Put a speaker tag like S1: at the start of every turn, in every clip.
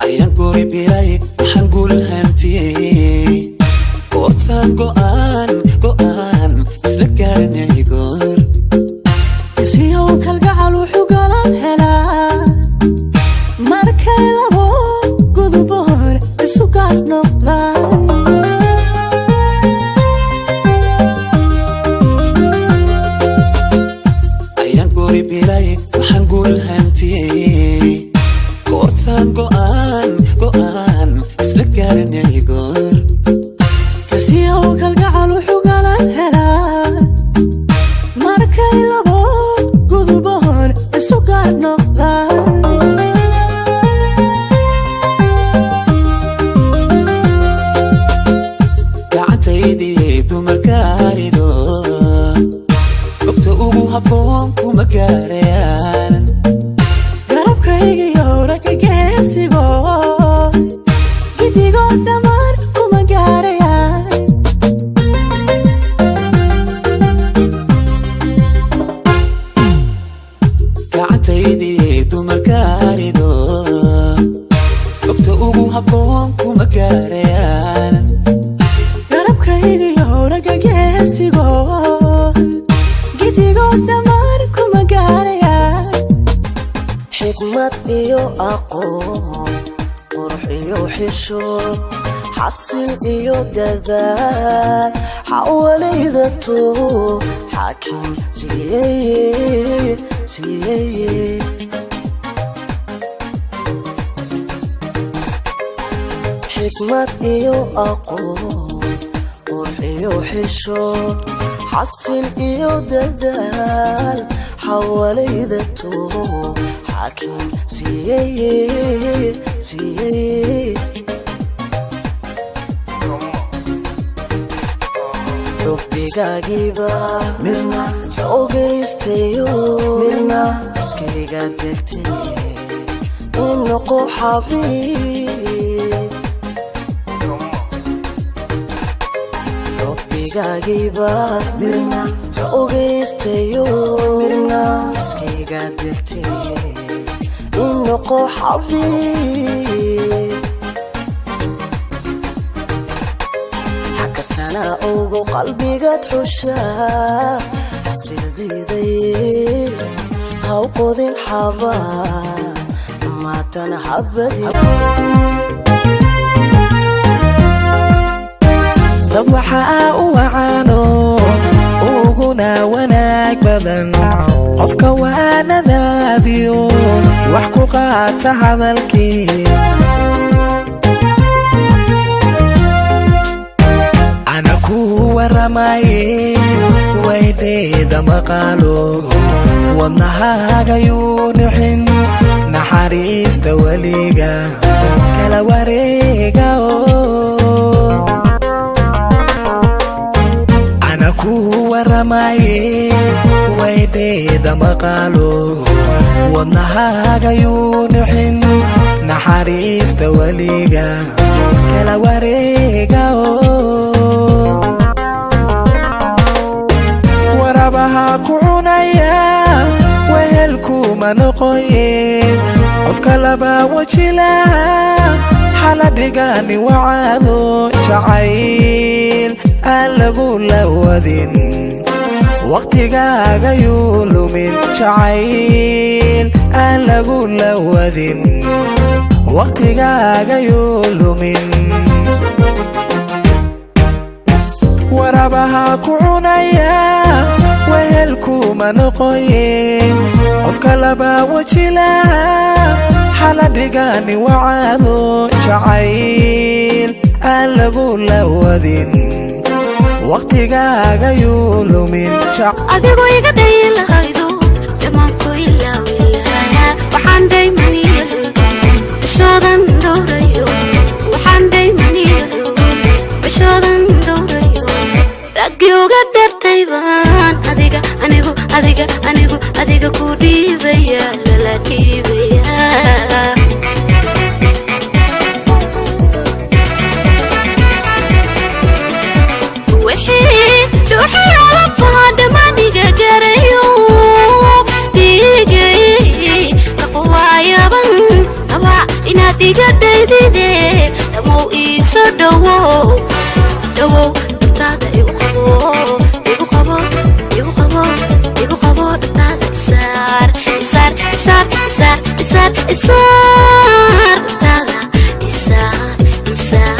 S1: ayaan goori bilay waxaan guulhantii gootaan go'aan isla gaadhanay goor
S2: siyow kalgacal wuxuu galan helaa markay labo guduboor isu gaar noqdaan
S1: ayaan goori bilay waxaan guulhantii gootaan go'aan isla gaadhanay goor
S2: siyow kalgacal wuxuu galan helaa markay labo guduboor isu gaar noqdaan
S1: gacantaydii dumarkaarido gobta ugu habboon kuma gaarayaan
S2: garabkaygiyo ragga geesigo gidigoo dhammaan kuma gaarayaan
S1: gacantaydii dumarkaarido gobta ugu habboon kuma gaarayaan
S2: garabkaygiyo ragga geesigo gidigoo dhammaan kuma gaarayaan
S3: xikmad iyo aqoon qurux iyo xishood xasil iyo dadaal xawalayda too xaakim siiyey xikmad iyo aqoon qurux iyo xishood xasil iyo dadaal xawalayda too xaakim siiyey xubigaagiiba mirna xoogaystayo mirna iskayga degtay in noqo xabiib xubigaagiiba mirna xoogaystayo mirna iskayga degtay in noqo xabiib kastana ugu qalbigaad xushaa xasil diiday haw qodin xabaa maatana xabadi
S4: dad waxaa u wacaano uguna wanaag badan qofka waanadaadiyo wax ku qaata hadalkii waramaye waydeeda maqaalo wadnahagayuu nuxin naxariista weliga kala wareega ana ku waramaye waydeeda maqaalo wadnahagayuu nuxin naxariista weliga kala wareega warabaha ku cunaya wehelkuma noqoyeen qofka laba wajilaha xaladhigani wacaado jacayl aan lagu lawadin waqtigaagayuu lumin jacayl aan lagu lawadin waqtigaagayuu lumin warabaha ku cunaya wehelkuma noqoyeen qofka laba wajilaha xaladhigani wacaado jacayl aan lagu lawadin waqtigaagayuu lumin
S5: adigoo iga dayin lahaydo dhammaanku ilaawilaya waxaan daymaniyo bishoodan dowrayo waxaan daymaniyo bishoodan dowrayo raggiyuga dhartay baan adiga ku dhiibaya lala dhiibaya wixii dhuuxii alafaha dhammaaniga garayo dhiigay ka quwaayaban iga daydide damo iso dhawo dhawo dada igu qabo igu qabo igu qabo igu qabo dada isar isar isar isar isar isar dada isar isar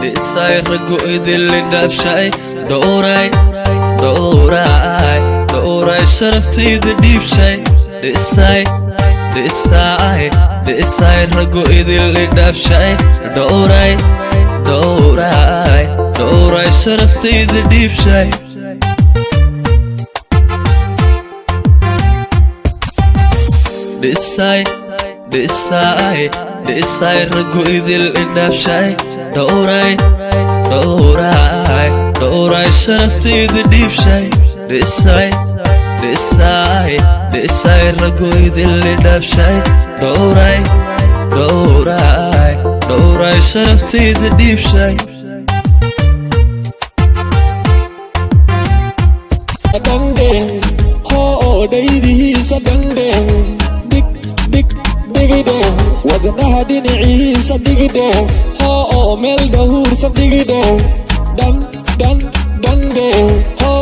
S6: Desai ragu idilin dafshay Dooray sharaftayda dhiibshay Desai ragu idilin dafshay Dooray sharaftayda dhiibshay Desai ragu idilin dafshay Dooray sharaftayda dhiibshay Desai ragu idilin dafshay Dooray sharaftayda dhiibshay
S4: Dangdeng ho daydihiisa dangdeng dig dig digideng wadnaha dhinaciisa digideng ho meel dhahuursa digideng dangdeng ho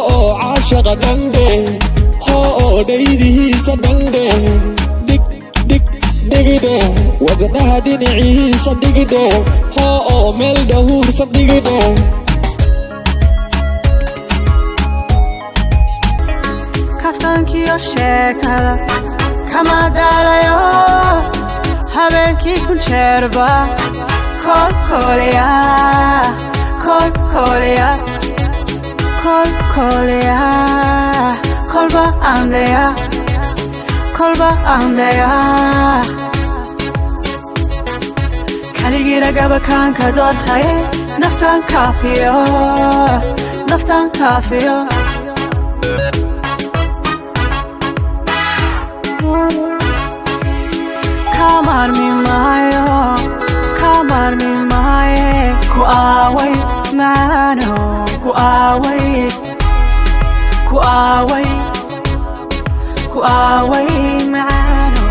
S4: caashaqa dangdeng ho daydihiisa dangdeng dig dig digideng wadnaha dhinaciisa digideng ho meel dhahuursa digideng
S2: kaftankiyo sheekada kama daalayo habeenkii kun jeerba kolkolya kolba andaya kaligira gabakaanka doortay naftan kaafiyo kamarmi maaye ku aaway maano ku aaway maano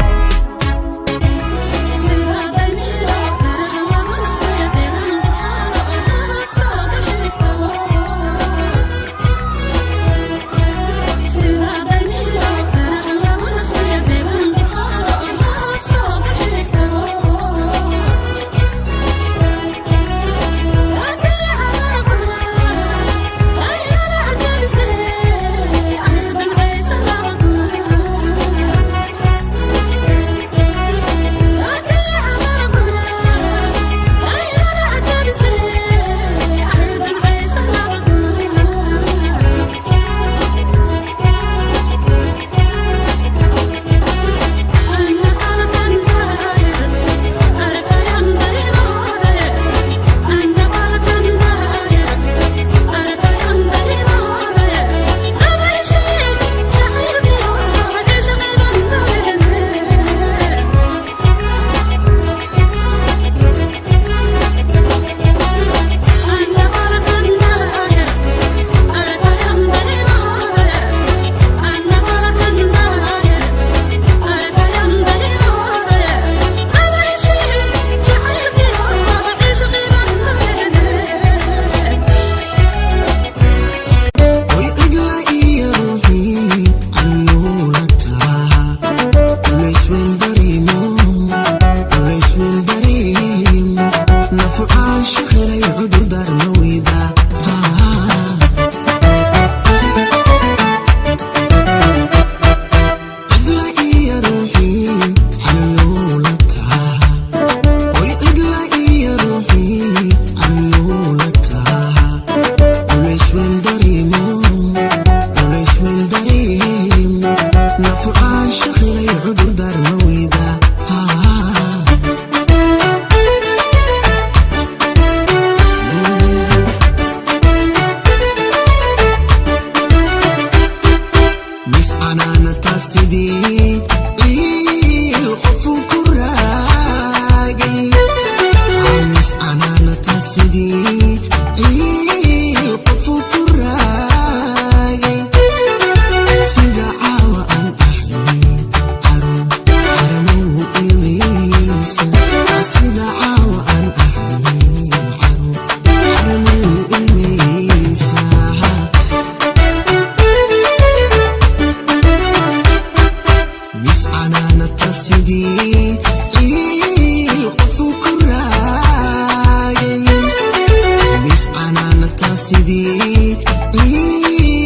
S7: سيدي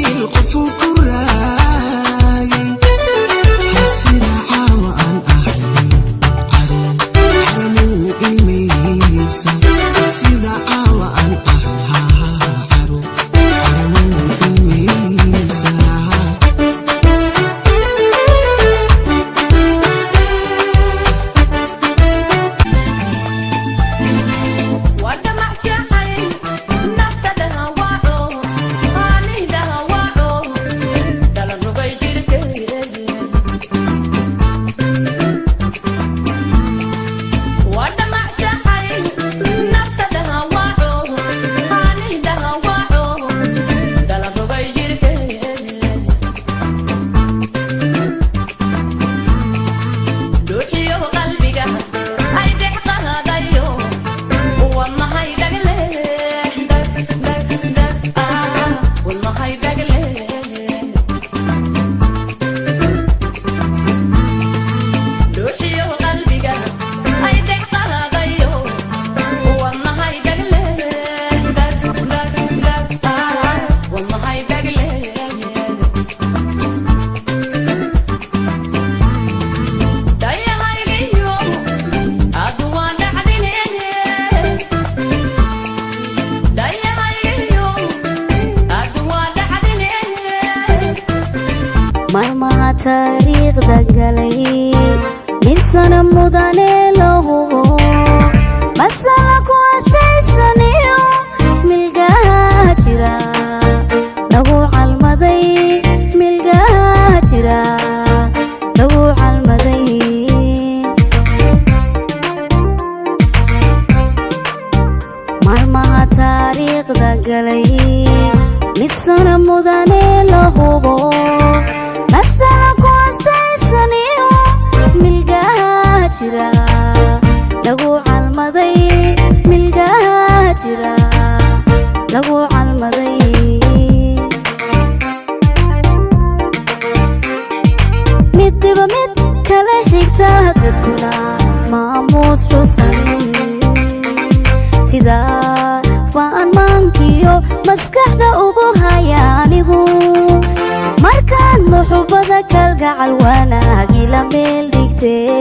S7: القفو كراي حسنا عوان أحلي عرمو الميسا سيدا عوان أحلي عرمو الميسا
S8: مرمى تاريخ دقلي لسنا مداني له مسالك واسيسانيو ملقاها جرا لو عالمدي ملقاها جرا لو عالمدي مرمى تاريخ دقلي لسنا مداني له مسالك واسيسانيو ملقاها جرا لو عالمدي ملقاها جرا لو عالمدي مدبا مد كلا حيكتا ددكنا ماموس حسن سيدا فان مانكيو مسكحدا ugu hayaanigu markaan muxubada kalgacal wanaagi la meel dhigtay